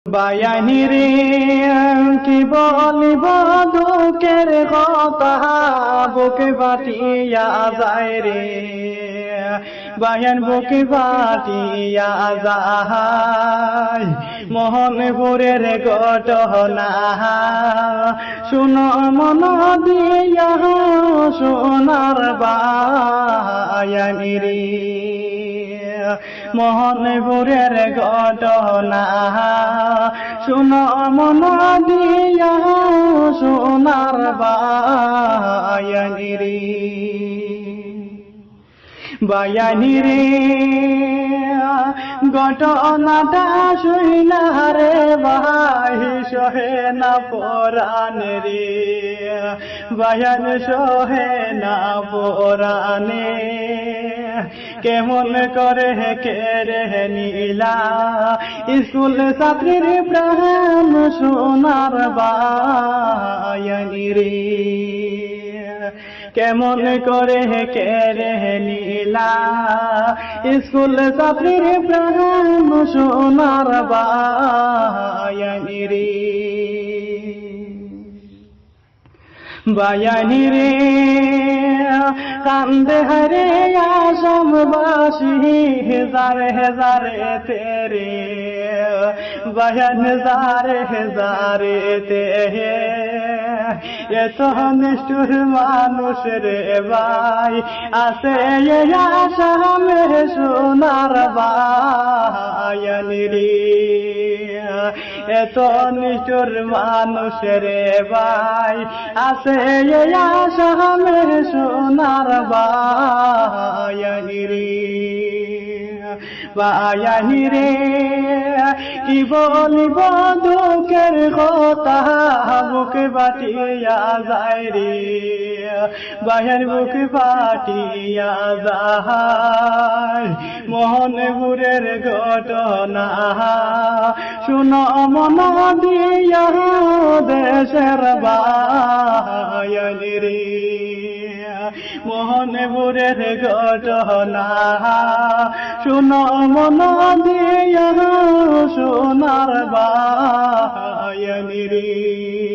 বায়ানি রে কি বলিব দুঃখের কথা বুকে বাটিয়া যায় রে বায়ান বুকে বাটিয়া যায় মোহনপুরের ঘটনা শুনো মন দিয়া সোনার বায়ানি রে মোহনপুরের ঘটনা শুনো মন দিয়া সোনার বায়ানি রে বায়ানি রে ঘটনাটা শুইলা রে ভাই সহে না পরাণে রে বায়ান সহে না পরাণে কেমন করে কেড়ে নীলা স্কুল ছাত্রীর প্রাণ সোনার বায়ানি রে কেমন করে কেড়ে নীলা স্কুল ছাত্রীর প্রাণ সোনার বায়ানি রে বায়ানি রে কান্দে হরে আসামবাসী হেজারে হেজারে তেরে বায়ান হাজারে হেজারে তে এত নিষ্ঠুর মানুষ রে ভাই আছে আসামে সোনার বায়ানি রে এত নিষ্ঠুর মানুষ রে ভাই আছে আসামে সোনার বায়ানি রে বায়ানি রে কি বলিব দুঃখের কথা বুকে বাটিয়া যায় রে বায়ান বুকে বাটিয়া যায় মোহনপুরের ঘটনা শুনো মন দিয়া দেশের বায়ানি রে মোহনপুরের ঘটনা শুনো মন দিয়া সোনার বায়ানি রে।